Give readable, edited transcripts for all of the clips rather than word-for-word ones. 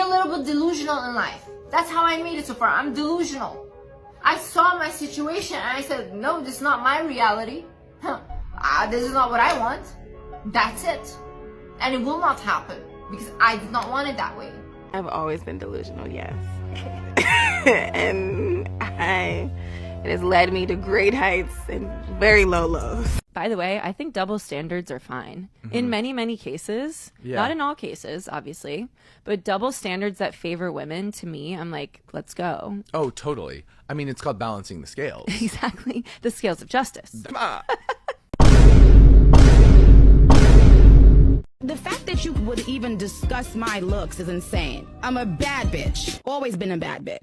a little bit delusional in life. That's how I made it so far. I'm delusional. I saw my situation and I said, no, this is not my reality. This is not what I want. That's it. And it will not happen because I did not want it that way. I've always been delusional, yes. And it has led me to great heights and very low lows. By the way, I think double standards are fine. In many, many cases. Yeah. Not in all cases, obviously. But double standards that favor women, to me, I'm like, let's go. Oh, totally. I mean, it's called balancing the scales. Exactly. The scales of justice. The fact that you would even discuss my looks is insane. I'm a bad bitch. Always been a bad bitch.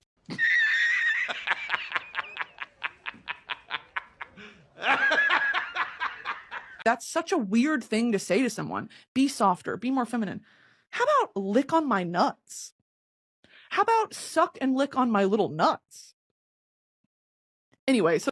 That's such a weird thing to say to someone. Be softer, be more feminine. How about lick on my nuts? How about suck and lick on my little nuts? Anyway, So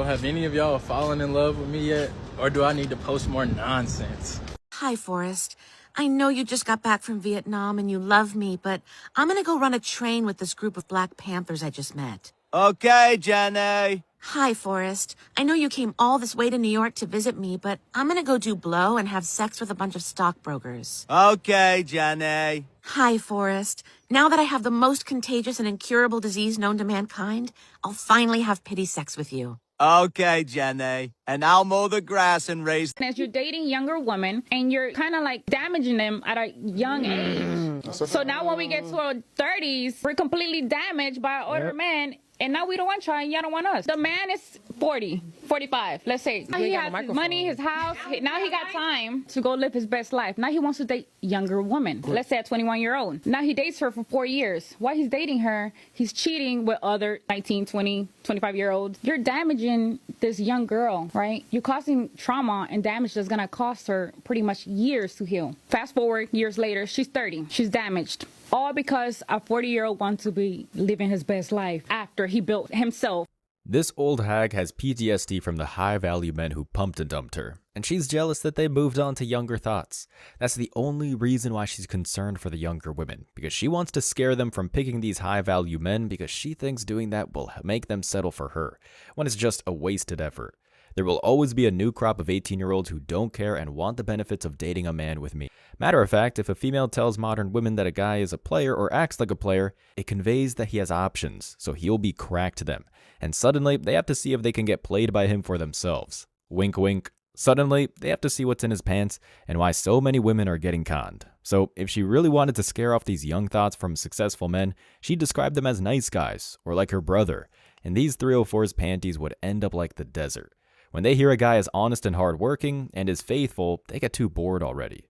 have any of y'all fallen in love with me yet? Or do I need to post more nonsense? Hi, Forrest. I know you just got back from Vietnam and you love me, but I'm gonna go run a train with this group of Black Panthers I just met. Okay, Jenny. Hi, Forrest. I know you came all this way to New York to visit me, but I'm gonna go do blow and have sex with a bunch of stockbrokers. Okay, Jenny. Hi, Forrest. Now that I have the most contagious and incurable disease known to mankind, I'll finally have pity sex with you. Okay, Jenny. And I'll mow the grass and raise... As you're dating younger women and you're kind of like damaging them at a young age. So now when we get to our 30s, we're completely damaged by older men. And now we don't want y'all and y'all don't want us. The man is 40, 45, let's say. He has his money, his house. Now he got time to go live his best life. Now he wants to date younger women. Let's say a 21-year-old. Now he dates her for 4 years. While he's dating her, he's cheating with other 19, 20, 25-year-olds. You're damaging this young girl, right? You're causing trauma and damage that's going to cost her pretty much years to heal. Fast forward years later, she's 30. She's damaged. All because a 40-year-old wants to be living his best life after he built himself. This old hag has PTSD from the high-value men who pumped and dumped her, and she's jealous that they moved on to younger thoughts. That's the only reason why she's concerned for the younger women, because she wants to scare them from picking these high-value men because she thinks doing that will make them settle for her, when it's just a wasted effort. There will always be a new crop of 18-year-olds who don't care and want the benefits of dating a man with me. Matter of fact, if a female tells modern women that a guy is a player or acts like a player, it conveys that he has options, so he'll be cracked to them. And suddenly, they have to see if they can get played by him for themselves. Wink wink. Suddenly, they have to see what's in his pants and why so many women are getting conned. So, if she really wanted to scare off these young thoughts from successful men, she'd describe them as nice guys, or like her brother. And these 304's panties would end up like the desert. When they hear a guy is honest and hardworking and is faithful, they get too bored already.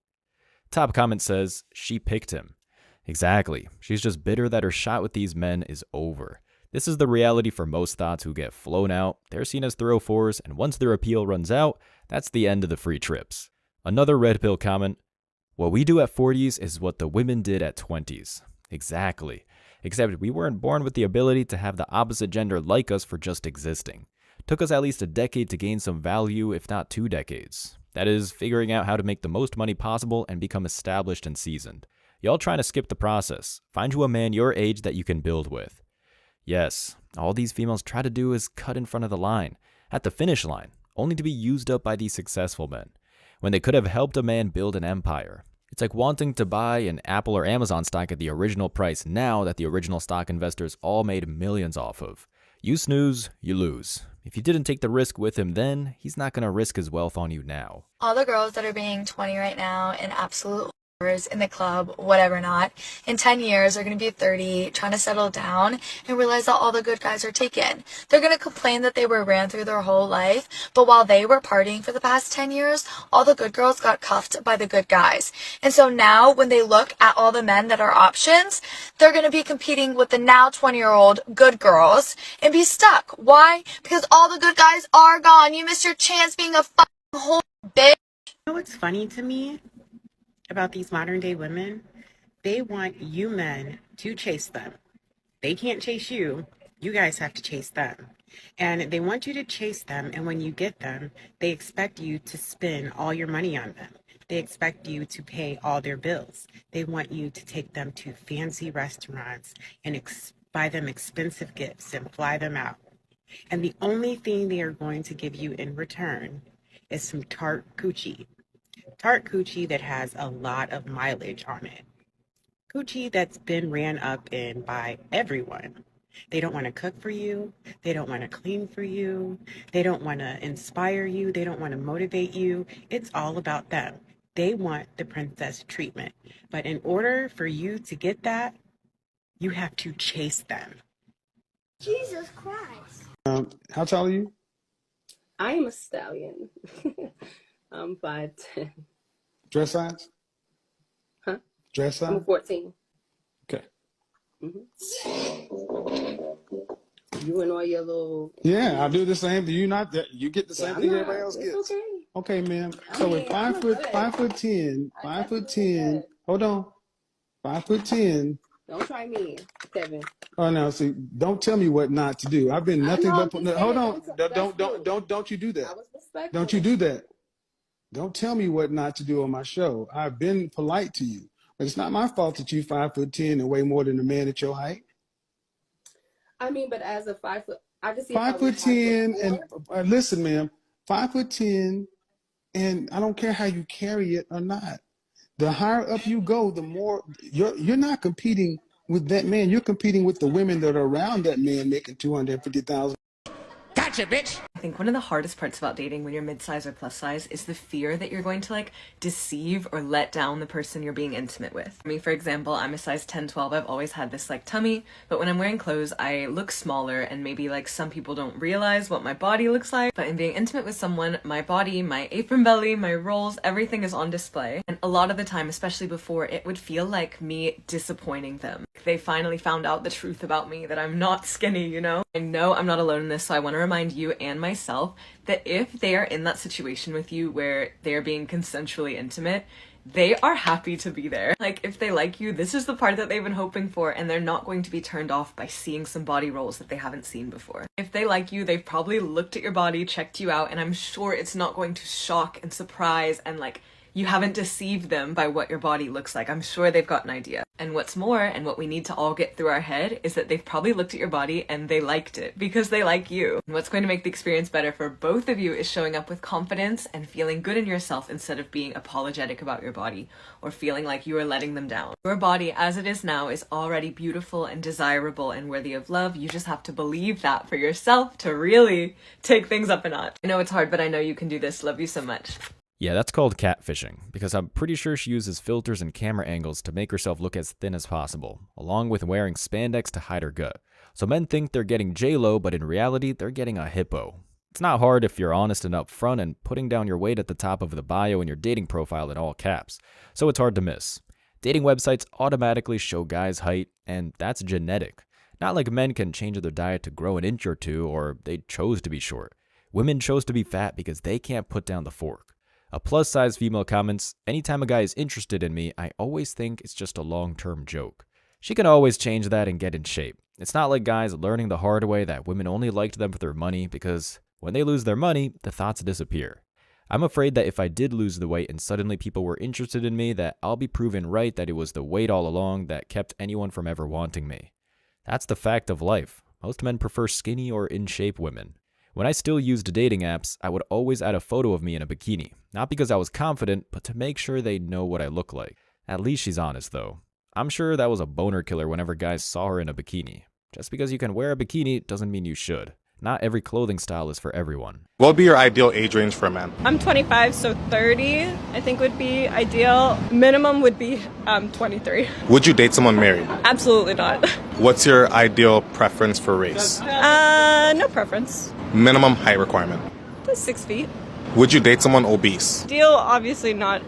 Top comment says, she picked him. Exactly. She's just bitter that her shot with these men is over. This is the reality for most thoughts who get flown out. They're seen as 304s, and once their appeal runs out, that's the end of the free trips. Another red pill comment, what we do at 40s is what the women did at 20s. Exactly. Except we weren't born with the ability to have the opposite gender like us for just existing. Took us at least a decade to gain some value, if not 2 decades. That is, figuring out how to make the most money possible and become established and seasoned. Y'all trying to skip the process. Find you a man your age that you can build with. Yes, all these females try to do is cut in front of the line, at the finish line, only to be used up by these successful men, when they could have helped a man build an empire. It's like wanting to buy an Apple or Amazon stock at the original price now that the original stock investors all made millions off of. You snooze, you lose. If you didn't take the risk with him then, he's not going to risk his wealth on you now. All the girls that are being 20 right now and absolute in the club, whatever not, in 10 years are going to be 30, trying to settle down and realize that all the good guys are taken. They're going to complain that they were ran through their whole life, but while they were partying for the past 10 years, all the good girls got cuffed by the good guys. And so now when they look at all the men that are options, they're going to be competing with the now 20-year-old good girls and be stuck. Why? Because all the good guys are gone. You missed your chance being a fucking whole bitch. You know what's funny to me about these modern day women? They want you men to chase them. They can't chase you. You guys have to chase them. And they want you to chase them, and when you get them, they expect you to spend all your money on them. They expect you to pay all their bills. They want you to take them to fancy restaurants and buy them expensive gifts and fly them out. And the only thing they are going to give you in return is some tart coochie. Tart coochie that has a lot of mileage on it. Coochie that's been ran up in by everyone. They don't want to cook for you. They don't want to clean for you. They don't want to inspire you. They don't want to motivate you. It's all about them. They want the princess treatment. But in order for you to get that, you have to chase them. Jesus Christ. How tall are you? I am a stallion. I'm 5'10". Dress size? Huh? Dress size? I'm a 14. Okay. You and all your little... Yeah, I do the same. Do you not? You get the same thing everybody else it's gets. Okay. Okay, ma'am. So at 5'10", 5'10", hold on, 5'10". Don't try me, Kevin. Oh no, see, don't tell me what not to do. I've been nothing but. Hold on, don't you do that. Don't you do that. Don't tell me what not to do on my show. I've been polite to you, but it's not my fault that you 5'10" and weigh more than a man at your height. I mean, but as a 5 foot, I can see 5'10", and listen, ma'am, 5'10", and I don't care how you carry it or not. The higher up you go, the more you're not competing with that man. You're competing with the women that are around that man making $250,000. Gotcha, bitch! I think one of the hardest parts about dating when you're mid-size or plus size is the fear that you're going to like deceive or let down the person you're being intimate with. I mean, for example, I'm a size 10, 12. I've always had this like tummy, but when I'm wearing clothes, I look smaller and maybe like some people don't realize what my body looks like. But in being intimate with someone, my body, my apron belly, my rolls, everything is on display. And a lot of the time, especially before, it would feel like me disappointing them. They finally found out the truth about me, that I'm not skinny, you know? I know I'm not alone in this, so I want to remind you and myself that if they are in that situation with you where they're being consensually intimate, they are happy to be there. Like, if they like you, this is the part that they've been hoping for, and they're not going to be turned off by seeing some body rolls that they haven't seen before. If they like you, they've probably looked at your body, checked you out, and I'm sure it's not going to shock and surprise and like, you haven't deceived them by what your body looks like. I'm sure they've got an idea. And what's more, and what we need to all get through our head, is that they've probably looked at your body and they liked it because they like you. And what's going to make the experience better for both of you is showing up with confidence and feeling good in yourself instead of being apologetic about your body or feeling like you are letting them down. Your body, as it is now, is already beautiful and desirable and worthy of love. You just have to believe that for yourself to really take things up a notch. I know it's hard, but I know you can do this. Love you so much. Yeah, that's called catfishing, because I'm pretty sure she uses filters and camera angles to make herself look as thin as possible, along with wearing spandex to hide her gut. So men think they're getting J-Lo, but in reality, they're getting a hippo. It's not hard if you're honest and upfront and putting down your weight at the top of the bio in your dating profile in all caps, so it's hard to miss. Dating websites automatically show guys' height, and that's genetic. Not like men can change their diet to grow an inch or two, or they chose to be short. Women chose to be fat because they can't put down the fork. A plus-size female comments, anytime a guy is interested in me, I always think it's just a long-term joke. She can always change that and get in shape. It's not like guys learning the hard way that women only liked them for their money, because when they lose their money, the thoughts disappear. I'm afraid that if I did lose the weight and suddenly people were interested in me, that I'll be proven right that it was the weight all along that kept anyone from ever wanting me. That's the fact of life. Most men prefer skinny or in-shape women. When I still used dating apps, I would always add a photo of me in a bikini. Not because I was confident, but to make sure they know what I look like. At least she's honest, though. I'm sure that was a boner killer whenever guys saw her in a bikini. Just because you can wear a bikini doesn't mean you should. Not every clothing style is for everyone. What would be your ideal age range for a man? I'm 25, so 30 I think would be ideal. Minimum would be 23. Would you date someone married? Absolutely not. What's your ideal preference for race? No preference. Minimum height requirement? 6 feet. Would you date someone obese? Ideal, obviously not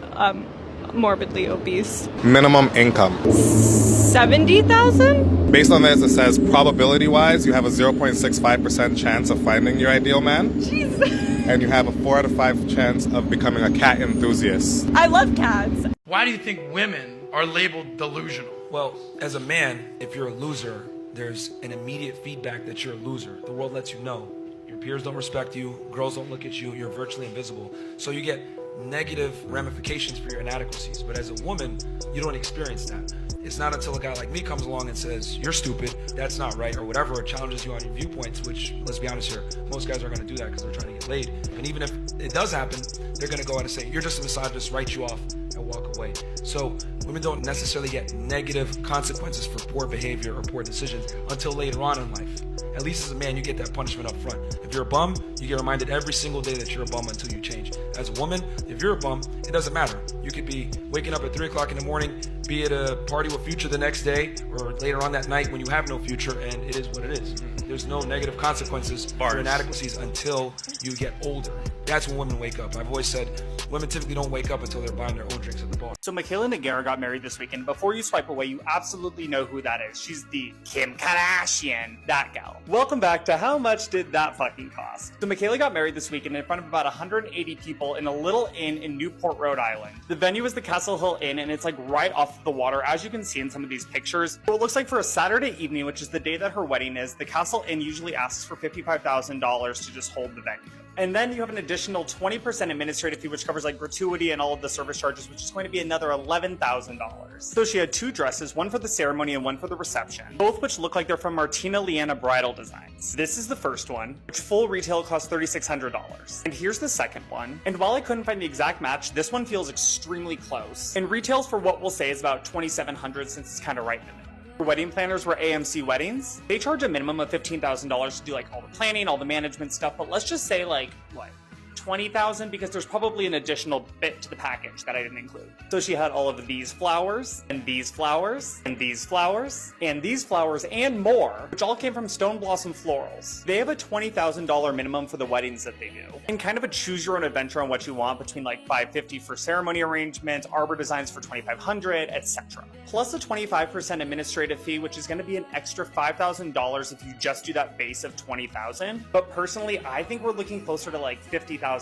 morbidly obese. Minimum income? 70,000? Based on this, it says probability-wise, you have a 0.65% chance of finding your ideal man. Jeez. And you have a 4 out of 5 chance of becoming a cat enthusiast. I love cats. Why do you think women are labeled delusional? Well, as a man, if you're a loser, there's an immediate feedback that you're a loser. The world lets you know. Your peers don't respect you, girls don't look at you, you're virtually invisible. So you get negative ramifications for your inadequacies. But as a woman, you don't experience that. It's not until a guy like me comes along and says, you're stupid, that's not right, or whatever, or challenges you on your viewpoints, which, let's be honest here, most guys are going to do that because they're trying to get laid. And even if it does happen, they're going to go out and say, you're just a misogynist, write you off, and walk away. So women don't necessarily get negative consequences for poor behavior or poor decisions until later on in life. At least as a man, you get that punishment up front. If you're a bum, you get reminded every single day that you're a bum until you change. As a woman, if you're a bum, it doesn't matter. You could be waking up at 3 o'clock in the morning, be at a party with Future the next day, or later on that night when you have no future, and it is what it is. There's no negative consequences for inadequacies until you get older. That's when women wake up. I've always said women typically don't wake up until they're buying their own drinks at the bar. So Michaela Nogueira got married this weekend. Before you swipe away, you absolutely know who that is. She's the Kim Kardashian, that gal. Welcome back to How Much Did That Fucking Cost? So Michaela got married this weekend in front of about 180 people in a little inn in Newport, Rhode Island. The venue is the Castle Hill Inn, and it's like right off the water, as you can see in some of these pictures. So it looks like for a Saturday evening, which is the day that her wedding is, the Castle Inn usually asks for $55,000 to just hold the venue. And then you have an additional 20% administrative fee, which covers like gratuity and all of the service charges, which is going to be another $11,000. So she had 2 dresses, one for the ceremony and one for the reception, both which look like they're from Martina Liana Bridal Designs. This is the first one, which full retail costs $3,600. And here's the second one. And while I couldn't find the exact match, this one feels extremely close. And retails for what we'll say is about $2,700 since it's kind of right in the middle. Wedding planners were AMC Weddings. They charge a minimum of $15,000 to do like all the planning, all the management stuff, but let's just say like, what, $20,000, because there's probably an additional bit to the package that I didn't include. So she had all of these flowers, and these flowers, and these flowers, and these flowers, and more, which all came from Stone Blossom Florals. They have a $20,000 minimum for the weddings that they do, and kind of a choose your own adventure on what you want, between like $550 for ceremony arrangements, arbor designs for $2,500, etc. Plus a 25% administrative fee, which is going to be an extra $5,000 if you just do that base of $20,000. But personally, I think we're looking closer to like $50,000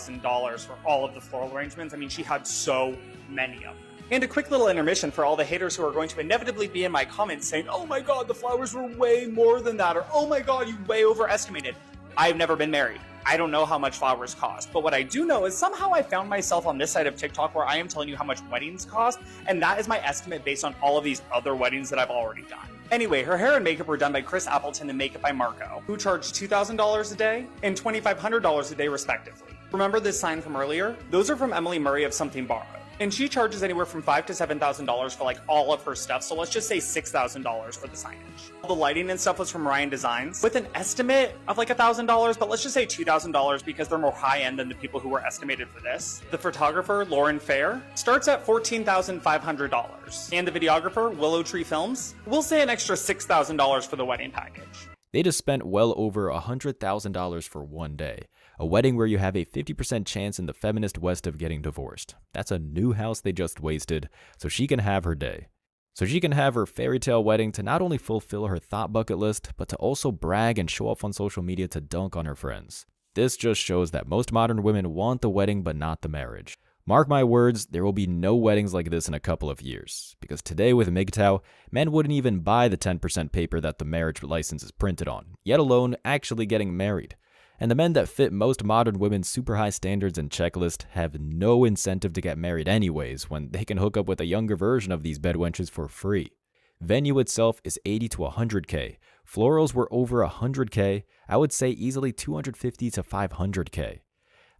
for all of the floral arrangements. I mean, she had so many of them. And a quick little intermission for all the haters who are going to inevitably be in my comments saying, oh my god, the flowers were way more than that, or oh my god, you way overestimated. I've never been married. I don't know how much flowers cost, but what I do know is somehow I found myself on this side of TikTok where I am telling you how much weddings cost, and that is my estimate based on all of these other weddings that I've already done. Anyway, her hair and makeup were done by Chris Appleton and makeup by Marco, who charged $2,000 a day and $2,500 a day respectively. Remember this sign from earlier? Those are from Emily Murray of Something Borrowed. And she charges anywhere from $5,000 to $7,000 for like all of her stuff, so let's just say $6,000 for the signage. All the lighting and stuff was from Ryan Designs, with an estimate of like $1,000, but let's just say $2,000 because they're more high-end than the people who were estimated for this. The photographer, Lauren Fair, starts at $14,500. And the videographer, Willow Tree Films, we'll say an extra $6,000 for the wedding package. They just spent well over $100,000 for one day. A wedding where you have a 50% chance in the feminist West of getting divorced. That's a new house they just wasted, so she can have her day. So she can have her fairy tale wedding to not only fulfill her thought bucket list, but to also brag and show off on social media to dunk on her friends. This just shows that most modern women want the wedding but not the marriage. Mark my words, there will be no weddings like this in a couple of years. Because today with MGTOW, men wouldn't even buy the 10% paper that the marriage license is printed on, yet alone actually getting married. And the men that fit most modern women's super high standards and checklist have no incentive to get married anyways when they can hook up with a younger version of these bedwenches for free. Venue itself is $80,000 to $100,000. Florals were over $100,000. I would say easily $250,000 to $500,000.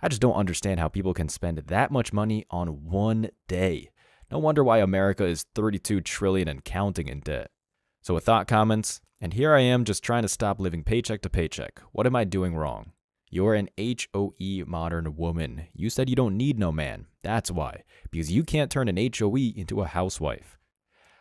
I just don't understand how people can spend that much money on one day. No wonder why America is $32 trillion and counting in debt. So with thought comments, and here I am just trying to stop living paycheck to paycheck. What am I doing wrong? You're an HOE modern woman. You said you don't need no man. That's why. Because you can't turn an HOE into a housewife.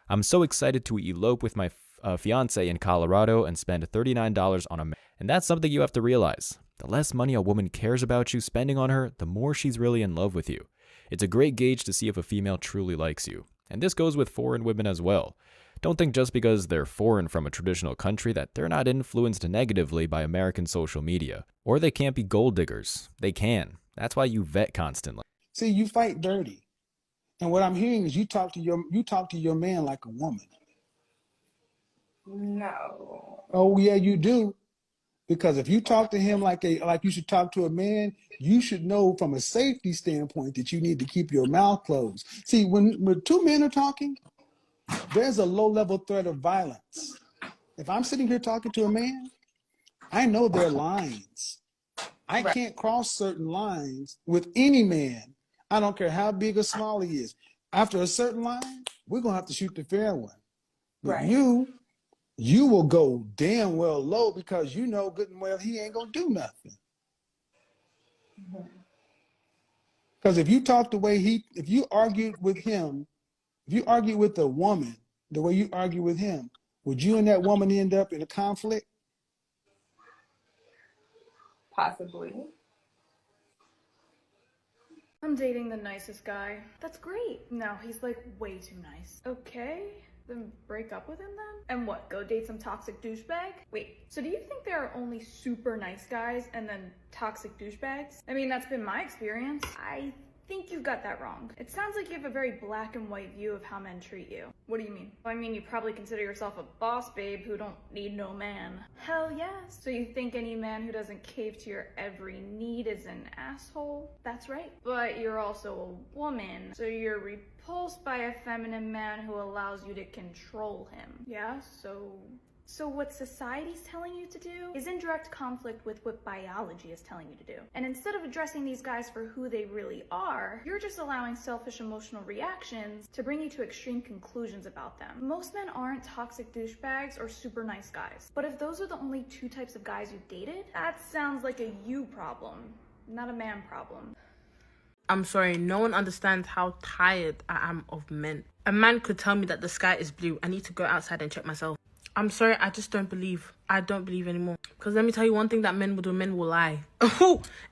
I'm so excited to elope with my fiance in Colorado and spend $39 on a man. And that's something you have to realize. The less money a woman cares about you spending on her, the more she's really in love with you. It's a great gauge to see if a female truly likes you. And this goes with foreign women as well. Don't think just because they're foreign from a traditional country that they're not influenced negatively by American social media. Or they can't be gold diggers. They can. That's why you vet constantly. See, you fight dirty. And what I'm hearing is you talk to your man like a woman. No. Oh yeah, you do. Because if you talk to him like you should talk to a man, you should know from a safety standpoint that you need to keep your mouth closed. See, when two men are talking, there's a low-level threat of violence. If I'm sitting here talking to a man, I know their lines. I can't cross certain lines with any man. I don't care how big or small he is. After a certain line, we're going to have to shoot the fair one. But you will go damn well low because you know good and well he ain't going to do nothing. Because if you talk the way if you argued with him, if you argue with a woman the way you argue with him, would you and that woman end up in a conflict? Possibly. I'm dating the nicest guy. That's great. No, he's like way too nice. Okay, then break up with him then? And what, go date some toxic douchebag? Wait, so do you think there are only super nice guys and then toxic douchebags? I mean, that's been my experience. I think you've got that wrong. It sounds like you have a very black and white view of how men treat you. What do you mean? Well, I mean, you probably consider yourself a boss babe who don't need no man. Hell yes. So you think any man who doesn't cave to your every need is an asshole? That's right. But you're also a woman, so you're repulsed by a feminine man who allows you to control him. Yeah, So what society's telling you to do is in direct conflict with what biology is telling you to do. And instead of addressing these guys for who they really are, you're just allowing selfish emotional reactions to bring you to extreme conclusions about them. Most men aren't toxic douchebags or super nice guys. But if those are the only two types of guys you've dated, that sounds like a you problem, not a man problem. I'm sorry, no one understands how tired I am of men. A man could tell me that the sky is blue. I need to go outside and check myself. I'm sorry, I just don't believe. I don't believe anymore. Because let me tell you one thing that men will do, men will lie.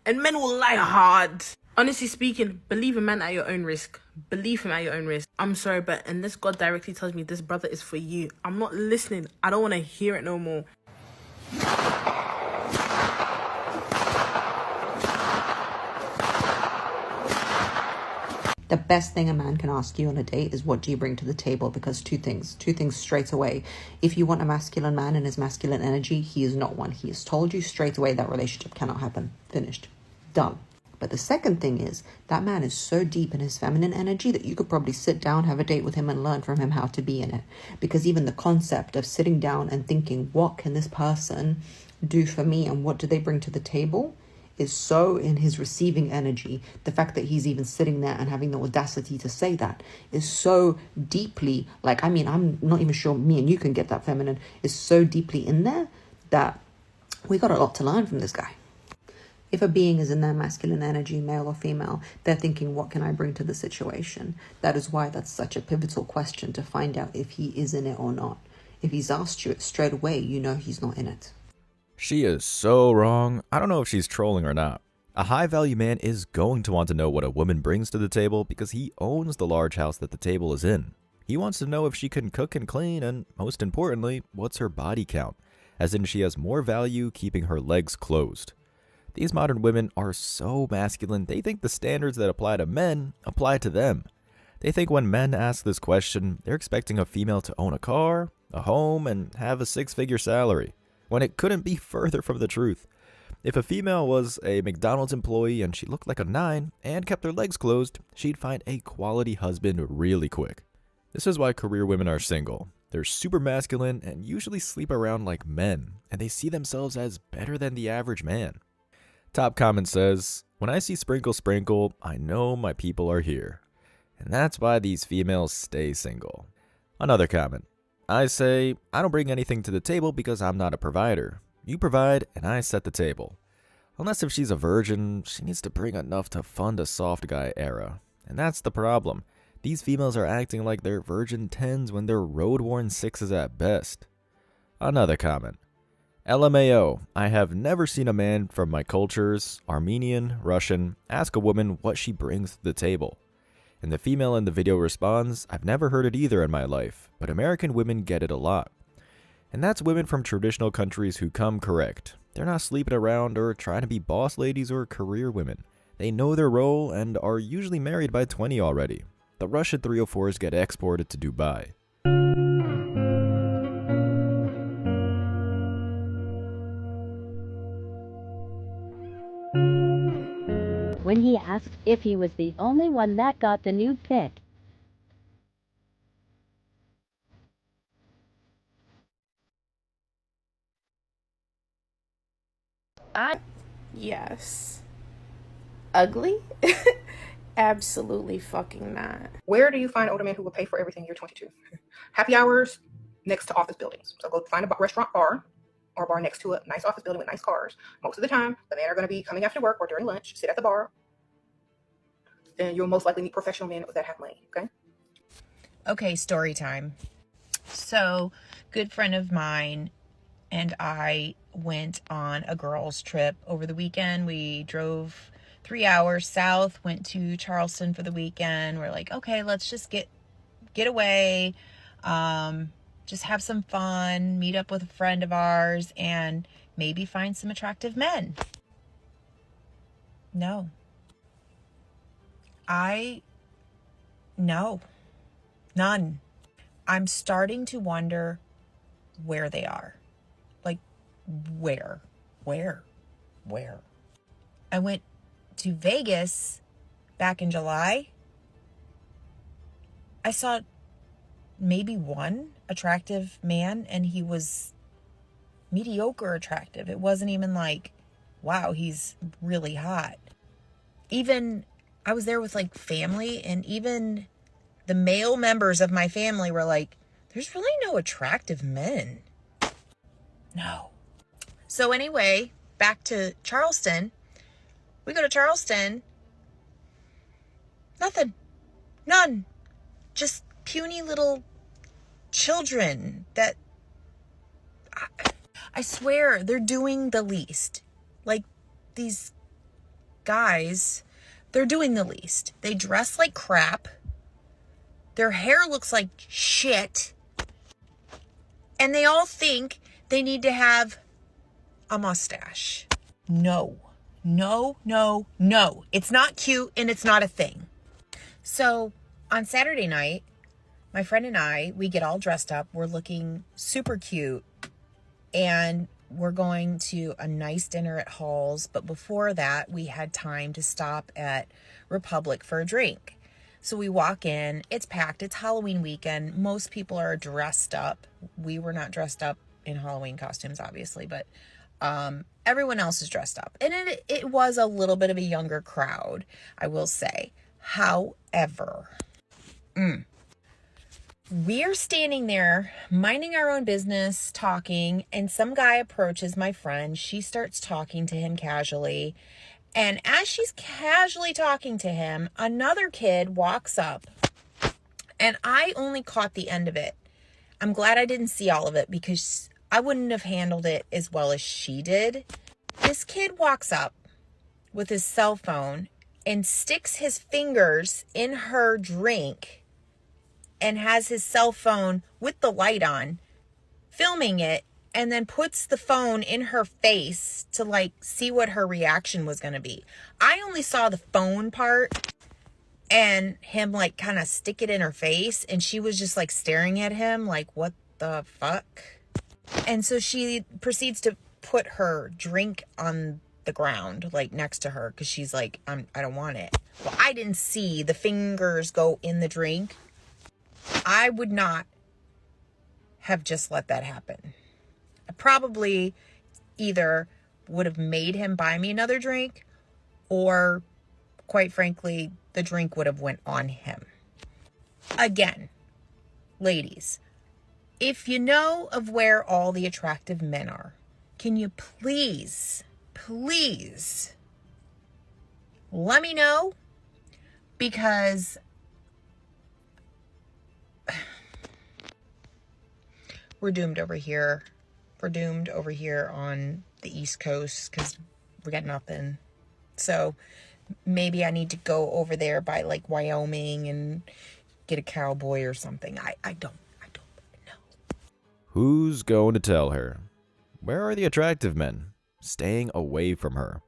And men will lie hard. Honestly speaking, believe a man at your own risk. Believe him at your own risk. I'm sorry, but unless God directly tells me this brother is for you, I'm not listening. I don't want to hear it no more. The best thing a man can ask you on a date is what do you bring to the table? Because two things straight away. If you want a masculine man and his masculine energy, he is not one. He has told you straight away that relationship cannot happen. Finished. Done. But the second thing is that man is so deep in his feminine energy that you could probably sit down, have a date with him and learn from him how to be in it. Because even the concept of sitting down and thinking, what can this person do for me and what do they bring to the table is so in his receiving energy. The fact that he's even sitting there and having the audacity to say that is so deeply, like, I mean, I'm not even sure me and you can get that feminine, is so deeply in there that we got a lot to learn from this guy. If a being is in their masculine energy, male or female, they're thinking, what can I bring to the situation? That is why that's such a pivotal question to find out if he is in it or not. If he's asked you it straight away, you know he's not in it. She is so wrong. I don't know if she's trolling or not. A high-value man is going to want to know what a woman brings to the table because he owns the large house that the table is in. He wants to know if she can cook and clean and, most importantly, what's her body count, as in she has more value keeping her legs closed. These modern women are so masculine, they think the standards that apply to men apply to them. They think when men ask this question, they're expecting a female to own a car, a home, and have a six-figure salary, when it couldn't be further from the truth. If a female was a McDonald's employee and she looked like a 9 and kept her legs closed, she'd find a quality husband really quick. This is why career women are single. They're super masculine and usually sleep around like men, and they see themselves as better than the average man. Top comment says, when I see sprinkle sprinkle, I know my people are here. And that's why these females stay single. Another comment. I say, I don't bring anything to the table because I'm not a provider. You provide, and I set the table. Unless if she's a virgin, she needs to bring enough to fund a soft guy era. And that's the problem. These females are acting like they're virgin 10s when they're road-worn 6s at best. Another comment. LMAO, I have never seen a man from my cultures, Armenian, Russian, ask a woman what she brings to the table. And the female in the video responds, I've never heard it either in my life, but American women get it a lot. And that's women from traditional countries who come correct. They're not sleeping around or trying to be boss ladies or career women. They know their role and are usually married by 20 already. The Russian 304s get exported to Dubai. when he asked if he was the only one that got the nude pic. Yes. Ugly? Absolutely fucking not. Where do you find older men who will pay for everything? You're 22. Happy hours next to office buildings. So go find a restaurant bar or a bar next to a nice office building with nice cars. Most of the time, the men are going to be coming after work or during lunch, sit at the bar. Then you'll most likely meet professional men that have money, okay? Okay, story time. So, good friend of mine and I went on a girls' trip over the weekend. We drove 3 hours south, went to Charleston for the weekend. We're like, okay, let's just get away, just have some fun, meet up with a friend of ours, and maybe find some attractive men. No. No. None. I'm starting to wonder where they are. Like, where? I went to Vegas back in July. I saw maybe one attractive man, and he was mediocre attractive. It wasn't even like, wow, he's really hot. Even, I was there with like family, and even the male members of my family were like, there's really no attractive men. No. So anyway, back to Charleston. We go to Charleston. Nothing. None. Just puny little children that, I swear, they're doing the least. Like, these guys, they're doing the least. They dress like crap. Their hair looks like shit. And they all think they need to have a mustache. No. It's not cute, and it's not a thing. So on Saturday night, my friend and I, we get all dressed up. We're looking super cute, and we're going to a nice dinner at Hall's. But before that, we had time to stop at Republic for a drink. So we walk in, it's packed, it's Halloween weekend. Most people are dressed up. We were not dressed up in Halloween costumes, obviously, but everyone else is dressed up. And it was a little bit of a younger crowd, I will say. However, we're standing there minding our own business, talking, and some guy approaches my friend. She starts talking to him casually. And as she's casually talking to him, another kid walks up, and I only caught the end of it. I'm glad I didn't see all of it, because I wouldn't have handled it as well as she did. This kid walks up with his cell phone and sticks his fingers in her drink and has his cell phone with the light on, filming it, and then puts the phone in her face to like see what her reaction was going to be. I only saw the phone part and him like kind of stick it in her face, and she was just like staring at him like, what the fuck? And so she proceeds to put her drink on the ground, like next to her, because she's like, I don't want it. Well, I didn't see the fingers go in the drink. I would not have just let that happen. I probably either would have made him buy me another drink, or quite frankly, the drink would have went on him. Again, ladies, if you know of where all the attractive men are, can you please let me know? Because we're doomed over here. We're doomed over here on the East Coast because we got nothing. So maybe I need to go over there by like Wyoming and get a cowboy or something. I don't know. Who's going to tell her? Where are the attractive men? Staying away from her.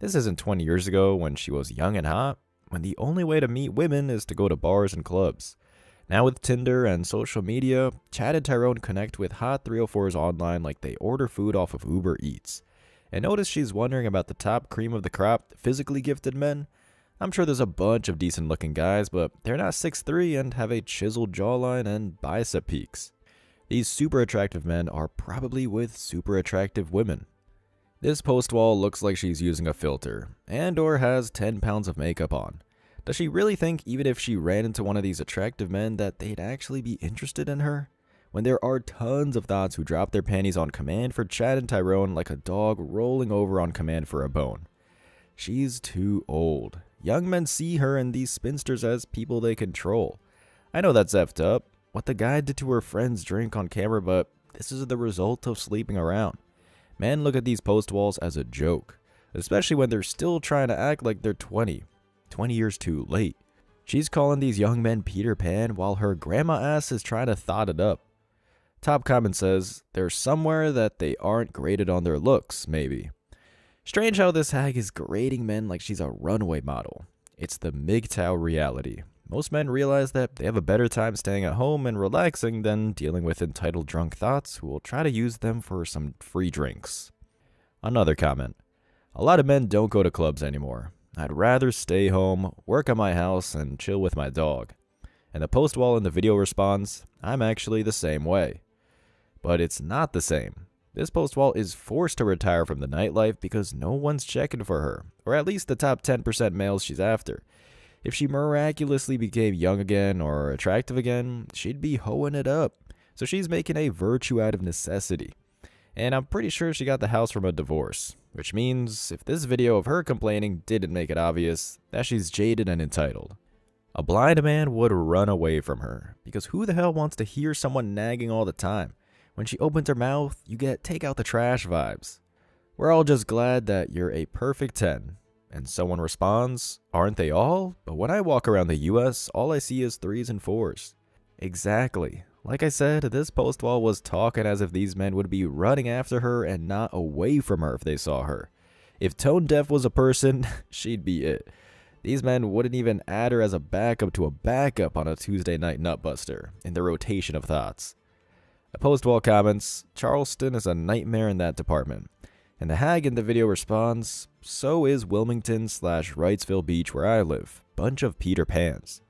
This isn't 20 years ago when she was young and hot, when the only way to meet women is to go to bars and clubs. Now with Tinder and social media, Chad and Tyrone connect with hot 304s online like they order food off of Uber Eats. And notice she's wondering about the top cream of the crop, physically gifted men? I'm sure there's a bunch of decent looking guys, but they're not 6'3" and have a chiseled jawline and bicep peaks. These super attractive men are probably with super attractive women. This post wall looks like she's using a filter, and or has 10 pounds of makeup on. Does she really think even if she ran into one of these attractive men that they'd actually be interested in her? When there are tons of thoughts who drop their panties on command for Chad and Tyrone like a dog rolling over on command for a bone. She's too old. Young men see her and these spinsters as people they control. I know that's effed up, what the guy did to her friend's drink on camera, but this is the result of sleeping around. Men look at these post walls as a joke, especially when they're still trying to act like they're 20 years too late. She's calling these young men Peter Pan while her grandma ass is trying to thought it up. Top comment says, they're somewhere that they aren't graded on their looks, maybe. Strange how this hag is grading men like she's a runway model. It's the MGTOW reality. Most men realize that they have a better time staying at home and relaxing than dealing with entitled drunk thoughts who will try to use them for some free drinks. Another comment. A lot of men don't go to clubs anymore. I'd rather stay home, work on my house, and chill with my dog. And the post wall in the video responds, I'm actually the same way. But it's not the same. This post wall is forced to retire from the nightlife because no one's checking for her, or at least the top 10% males she's after. If she miraculously became young again or attractive again, she'd be hoeing it up. So she's making a virtue out of necessity. And I'm pretty sure she got the house from a divorce, which means if this video of her complaining didn't make it obvious that she's jaded and entitled. A blind man would run away from her, because who the hell wants to hear someone nagging all the time? When she opens her mouth, you get take out the trash vibes. We're all just glad that you're a perfect 10. And someone responds, aren't they all? But when I walk around the US, all I see is 3s and 4s. Exactly. Like I said, this post wall was talking as if these men would be running after her and not away from her if they saw her. If Tone Deaf was a person, she'd be it. These men wouldn't even add her as a backup to a backup on a Tuesday night nutbuster in the rotation of thoughts. The post wall comments, Charleston is a nightmare in that department. And the hag in the video responds, so is Wilmington/Wrightsville Beach where I live. Bunch of Peter Pans.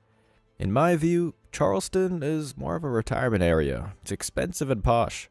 In my view, Charleston is more of a retirement area. It's expensive and posh.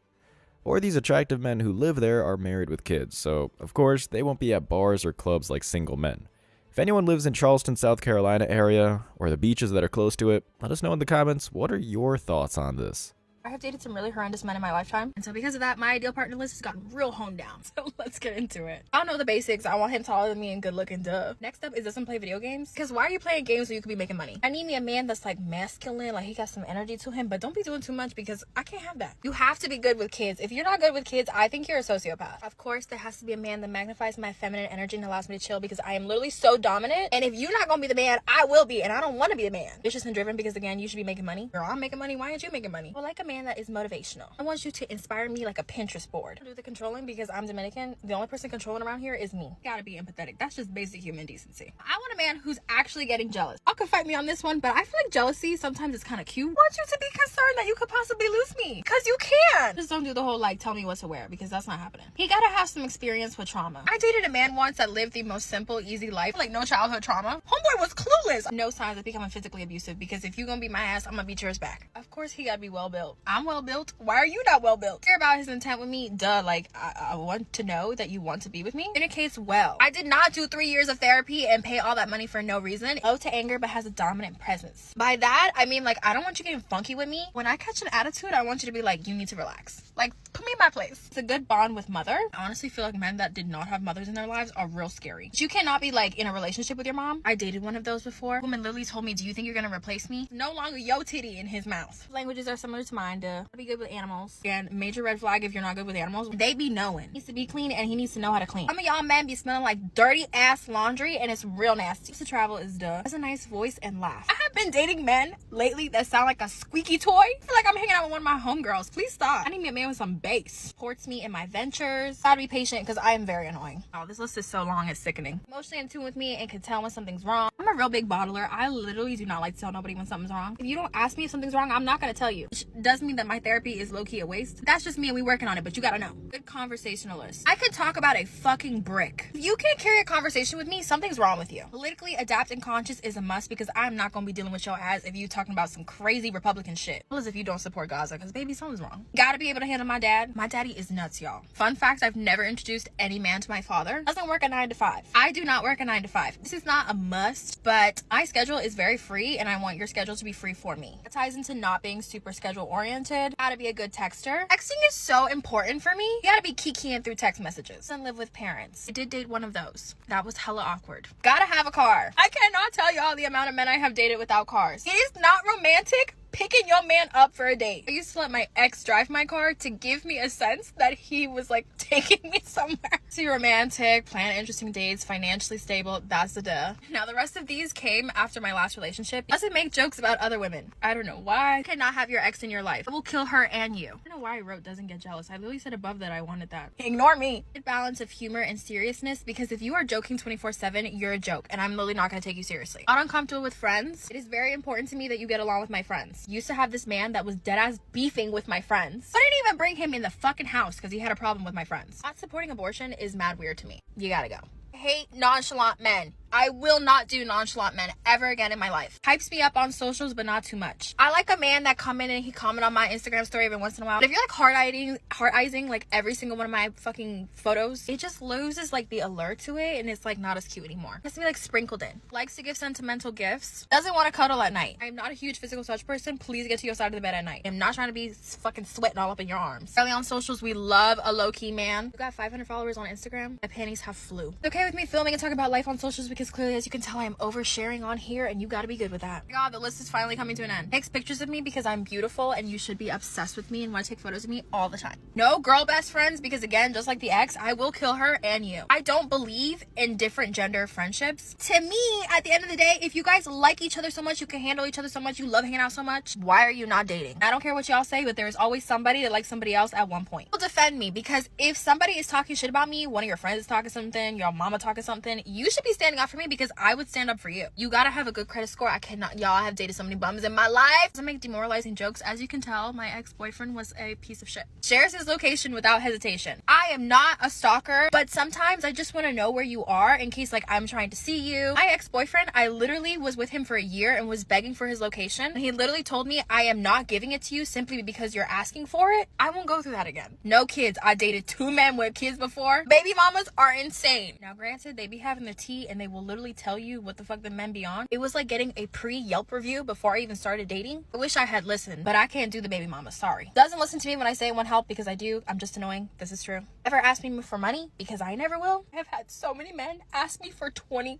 Or these attractive men who live there are married with kids, so of course they won't be at bars or clubs like single men. If anyone lives in Charleston, South Carolina area, or the beaches that are close to it, let us know in the comments, what are your thoughts on this? I have dated some really horrendous men in my lifetime, and so because of that, my ideal partner list has gotten real honed down. So let's get into it. I don't know the basics. I want him taller than me and good looking, duh. Next up is, doesn't play video games. Because why are you playing games when you could be making money? I need me a man that's like masculine, like he got some energy to him, but don't be doing too much because I can't have that. You have to be good with kids. If you're not good with kids, I think you're a sociopath. Of course, there has to be a man that magnifies my feminine energy and allows me to chill because I am literally so dominant. And if you're not gonna be the man, I will be, and I don't want to be the man. Vicious and driven because again, you should be making money. Girl, I'm making money. Why aren't you making money? Well, like a man that is motivational. I want you to inspire me like a Pinterest board. Do the controlling because I'm Dominican. The only person controlling around here is me. Gotta be empathetic. That's just basic human decency. I want a man who's actually getting jealous. Y'all can fight me on this one, but I feel like jealousy sometimes is kind of cute. I want you to be concerned that you could possibly lose me, because you can. Just don't do the whole like tell me what to wear, because that's not happening. He gotta have some experience with trauma. I dated a man once that lived the most simple, easy life, like no childhood trauma. Homeboy was clueless. No signs of becoming physically abusive, because if you gonna beat my ass, I'm gonna beat yours back. Of course he gotta be well built. I'm well built. Why are you not well built? Care about his intent with me, duh. Like I want to know that you want to be with me. Communicates well. I did not do 3 years of therapy and pay all that money for no reason. Low to anger but has a dominant presence. By that I mean like I don't want you getting funky with me. When I catch an attitude, I want you to be like, you need to relax. Like put me in my place. It's a good bond with mother. I honestly feel like men that did not have mothers in their lives are real scary. You cannot be like in a relationship with your mom. I dated one of those before. Woman literally told me, do you think you're gonna replace me? No longer yo titty in his mouth. Languages are similar to mine. Be good with animals. And major red flag if you're not good with animals. They be knowing. He needs to be clean and he needs to know how to clean. Some of y'all men be smelling like dirty ass laundry and it's real nasty. To travel is duh. Has a nice voice and laugh. I have been dating men lately that sound like a squeaky toy. I feel like I'm hanging out with one of my homegirls. Please stop. I need me a man with some bass. Supports me in my ventures. Gotta be patient because I am very annoying. Oh, this list is so long, it's sickening. Emotionally in tune with me and can tell when something's wrong. I'm a real big bottler. I literally do not like to tell nobody when something's wrong. If you don't ask me if something's wrong, I'm not gonna tell you. Which does doesn't mean that my therapy is low-key a waste. That's just me and we working on it, but you gotta know. Good conversationalist. I could talk about a fucking brick. If you can't carry a conversation with me, something's wrong with you. Politically adept and conscious is a must because I'm not gonna be dealing with your ass if you talking about some crazy Republican shit. Well, as if you don't support Gaza, because baby, something's wrong. Gotta be able to handle my dad. My daddy is nuts, y'all. Fun fact, I've never introduced any man to my father. Doesn't work a 9 to 5. I do not work a 9 to 5. This is not a must, but my schedule is very free and I want your schedule to be free for me. It ties into not being super schedule oriented. Gotta be a good texter. Texting is so important for me. You gotta be kikiing through text messages. And live with parents. I did date one of those. That was hella awkward. Gotta have a car. I cannot tell y'all the amount of men I have dated without cars. It is not romantic picking your man up for a date. I used to let my ex drive my car to give me a sense that he was like taking me somewhere. See, romantic, plan interesting dates, financially stable, that's the duh. Now the rest of these came after my last relationship. Doesn't make jokes about other women. I don't know why. You cannot have your ex in your life. It will kill her and you. I don't know why I wrote doesn't get jealous. I literally said above that I wanted that. Ignore me. Good balance of humor and seriousness, because if you are joking 24/7, you're a joke and I'm literally not gonna take you seriously. Not uncomfortable with friends. It is very important to me that you get along with my friends. Used to have this man that was dead ass beefing with my friends. I didn't even bring him in the fucking house because he had a problem with my friends. Not supporting abortion is mad weird to me. You gotta go. I hate nonchalant men. I will not do nonchalant men ever again in my life. Hypes me up on socials, but not too much. I like a man that come in and he comment on my Instagram story every once in a while. But if you're like heart-izing like every single one of my fucking photos, it just loses like the allure to it and it's like not as cute anymore. It has to be like sprinkled in. Likes to give sentimental gifts. Doesn't want to cuddle at night. I'm not a huge physical touch person. Please get to your side of the bed at night. I'm not trying to be fucking sweating all up in your arms. Early on socials, we love a low-key man. You got 500 followers on Instagram. My panties have flew. It's okay with me filming and talking about life on socials because clearly, as you can tell, I'm oversharing on here and you gotta be good with that. God, the list is finally coming to an end. Takes pictures of me because I'm beautiful and you should be obsessed with me and want to take photos of me all the time. No girl best friends because again, just like the ex, I will kill her and you. I don't believe in different gender friendships. To me, at the end of the day, if you guys like each other so much, you can handle each other so much, you love hanging out so much, why are you not dating? I don't care what y'all say, but there's always somebody that likes somebody else at one point. Will defend me because if somebody is talking shit about me, one of your friends is talking something, your mama talking something, you should be standing up for me because I would stand up for you. You gotta have a good credit score. I cannot, y'all, I have dated so many bums in my life. Doesn't make demoralizing jokes. As you can tell, my ex-boyfriend was a piece of shit. Shares his location without hesitation. I am not a stalker, but sometimes I just want to know where you are in case like I'm trying to see you. My ex-boyfriend, I literally was with him for a year and was begging for his location. And he literally told me, I am not giving it to you simply because you're asking for it. I won't go through that again. No kids. I dated 2 men with kids before. Baby mamas are insane. Now granted, they be having the tea and they will literally tell you what the fuck the men be on. It was like getting a pre-Yelp review before I even started dating. I wish I had listened, but I can't do the baby mama, sorry. Doesn't listen to me when I say I want help because I do. I'm just annoying. This is true. Ever ask me for money? Because I never will. I have had so many men ask me for $20.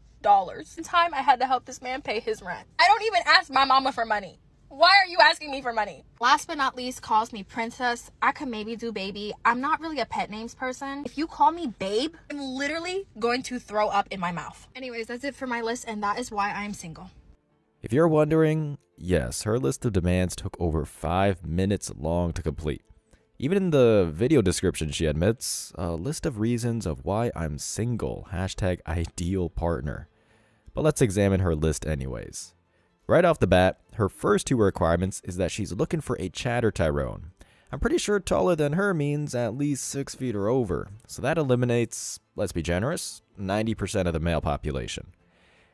In time, I had to help this man pay his rent. I don't even ask my mama for money. Why are you asking me for money? Last but not least, calls me princess. I could maybe do baby. I'm not really a pet names person. If you call me babe, I'm literally going to throw up in my mouth. Anyways, that's it for my list, and that is why I'm single. If you're wondering, yes, her list of demands took over 5 minutes long to complete. Even in the video description, she admits, a list of reasons of why I'm single, #ideal partner. But let's examine her list anyways. Right off the bat, her first 2 requirements is that she's looking for a chatter Tyrone. I'm pretty sure taller than her means at least 6 feet or over, so that eliminates, let's be generous, 90% of the male population.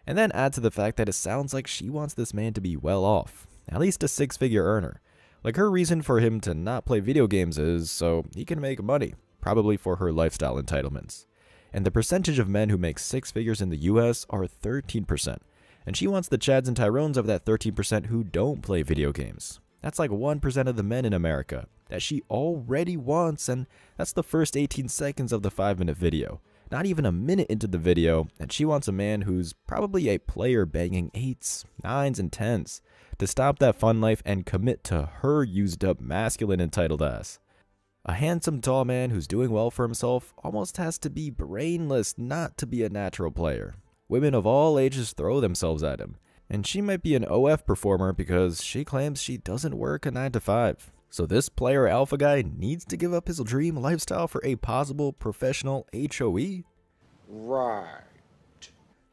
And then add to the fact that it sounds like she wants this man to be well off, at least a 6-figure earner. Like her reason for him to not play video games is so he can make money, probably for her lifestyle entitlements. And the percentage of men who make 6 figures in the US are 13%. And she wants the Chads and Tyrones of that 13% who don't play video games. That's like 1% of the men in America that she already wants, and that's the first 18 seconds of the 5-minute video. Not even a minute into the video, and she wants a man who's probably a player banging 8s, 9s, and 10s to stop that fun life and commit to her used up masculine entitled ass. A handsome tall man who's doing well for himself almost has to be brainless not to be a natural player. Women of all ages throw themselves at him, and she might be an OF performer because she claims she doesn't work a 9 to 5. So this player alpha guy needs to give up his dream lifestyle for a possible professional HOE? Right.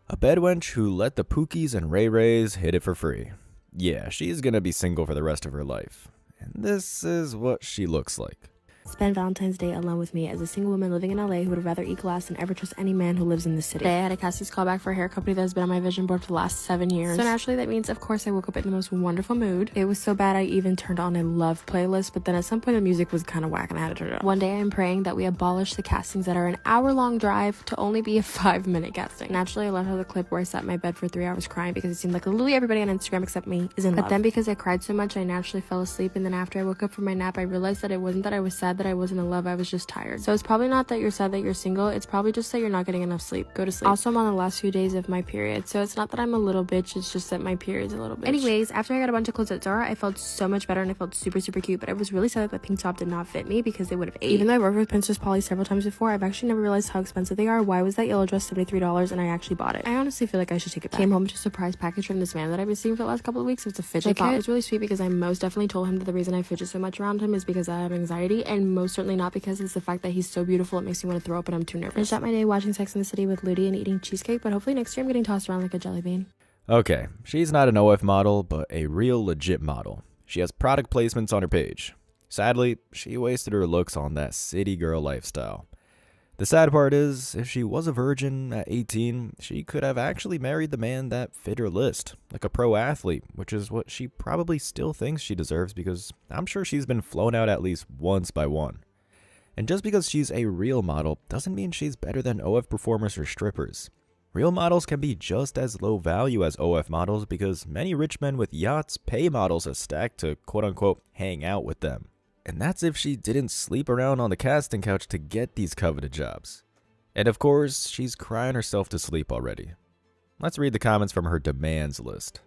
A bedwench who let the Pookies and Ray Rays hit it for free. Yeah, she's gonna be single for the rest of her life. And this is what she looks like. Spend Valentine's Day alone with me as a single woman living in LA who would rather eat glass than ever trust any man who lives in the city. Today I had a Cassie's callback for a hair company that has been on my vision board for the last 7 years. So naturally that means of course I woke up in the most wonderful mood. It was so bad I even turned on a love playlist, but then at some point the music was kind of whack and I had to turn it on. One day I'm praying that we abolish the castings that are an hour-long drive to only be a 5-minute casting. Naturally I left out the clip where I sat in my bed for 3 hours crying because it seemed like literally everybody on Instagram except me is in love. But then because I cried so much I naturally fell asleep, and then after I woke up from my nap I realized that it wasn't that I was sad that I wasn't in love, I was just tired. So it's probably not that you're sad that you're single, it's probably just that you're not getting enough sleep. Go to sleep. Also, I'm on the last few days of my period, so it's not that I'm a little bitch, it's just that my period's a little bitch. Anyways, after I got a bunch of clothes at Zara, I felt so much better and I felt super cute, but I was really sad that the pink top did not fit me because they would have ate. Even though I worked with Princess Polly several times before, I've actually never realized how expensive they are. Why was that yellow dress $73 and I actually bought it? I honestly feel like I should take it back. Came home to a surprise package from this man that I've been seeing for the last couple of weeks. It's a fidget kit. I thought it was really sweet because I most definitely told him that the reason I fidget so much around him is because I have anxiety, and most certainly not because it's the fact that he's so beautiful it makes me want to throw up and I'm too nervous. I shot my day watching Sex and the City with Ludi and eating cheesecake, but hopefully next year I'm getting tossed around like a jelly bean. Okay, she's not an OF model, but a real legit model. She has product placements on her page. Sadly, she wasted her looks on that city girl lifestyle. The sad part is, if she was a virgin at 18, she could have actually married the man that fit her list, like a pro athlete, which is what she probably still thinks she deserves because I'm sure she's been flown out at least once by one. And just because she's a real model doesn't mean she's better than OF performers or strippers. Real models can be just as low value as OF models because many rich men with yachts pay models a stack to quote-unquote hang out with them. And that's if she didn't sleep around on the casting couch to get these coveted jobs. And of course, she's crying herself to sleep already. Let's read the comments from her demands list.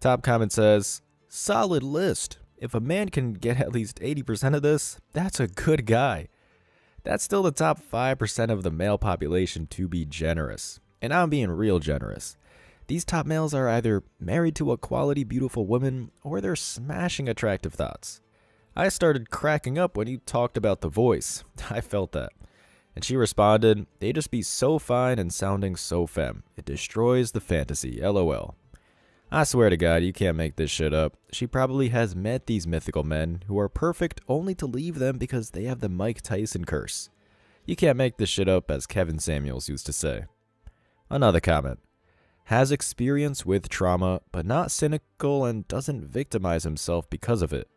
Top comment says, "Solid list. If a man can get at least 80% of this, that's a good guy." That's still the top 5% of the male population, to be generous. And I'm being real generous. These top males are either married to a quality, beautiful woman, or they're smashing attractive thoughts. I started cracking up when you talked about the voice. I felt that. And she responded, "They just be so fine and sounding so femme. It destroys the fantasy, LOL. I swear to God, you can't make this shit up. She probably has met these mythical men who are perfect only to leave them because they have the Mike Tyson curse. You can't make this shit up, as Kevin Samuels used to say." Another comment. "Has experience with trauma, but not cynical and doesn't victimize himself because of it."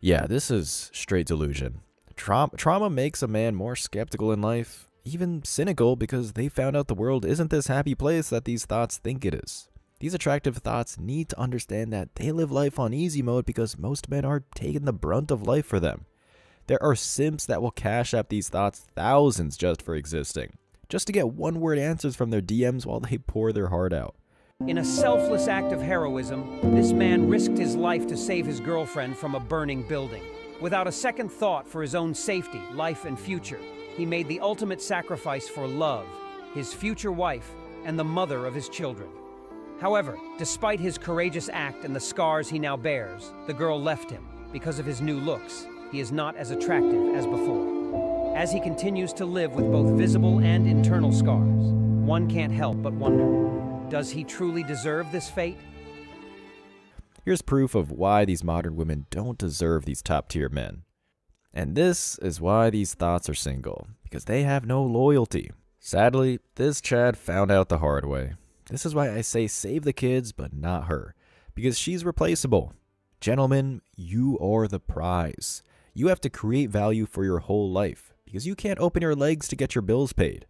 Yeah, this is straight delusion. Trauma makes a man more skeptical in life, even cynical, because they found out the world isn't this happy place that these thoughts think it is. These attractive thoughts need to understand that they live life on easy mode because most men are taking the brunt of life for them. There are simps that will cash up these thoughts thousands just for existing, just to get one-word answers from their DMs while they pour their heart out. In a selfless act of heroism, this man risked his life to save his girlfriend from a burning building. Without a second thought for his own safety, life, and future, he made the ultimate sacrifice for love, his future wife, and the mother of his children. However, despite his courageous act and the scars he now bears, the girl left him. Because of his new looks, he is not as attractive as before. As he continues to live with both visible and internal scars, one can't help but wonder, does he truly deserve this fate? Here's proof of why these modern women don't deserve these top-tier men. And this is why these thoughts are single, because they have no loyalty. Sadly, this Chad found out the hard way. This is why I say save the kids, but not her, because she's replaceable. Gentlemen, you are the prize. You have to create value for your whole life, because you can't open your legs to get your bills paid.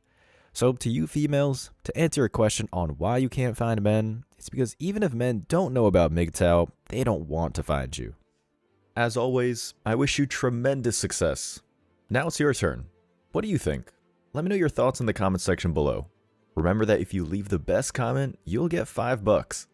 So to you females, to answer a question on why you can't find men, it's because even if men don't know about MGTOW, they don't want to find you. As always, I wish you tremendous success. Now it's your turn. What do you think? Let me know your thoughts in the comment section below. Remember that if you leave the best comment, you'll get $5.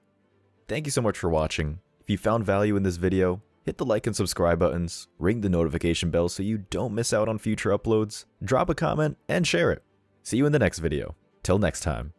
Thank you so much for watching. If you found value in this video, hit the like and subscribe buttons, ring the notification bell so you don't miss out on future uploads, drop a comment, and share it. See you in the next video. Till next time.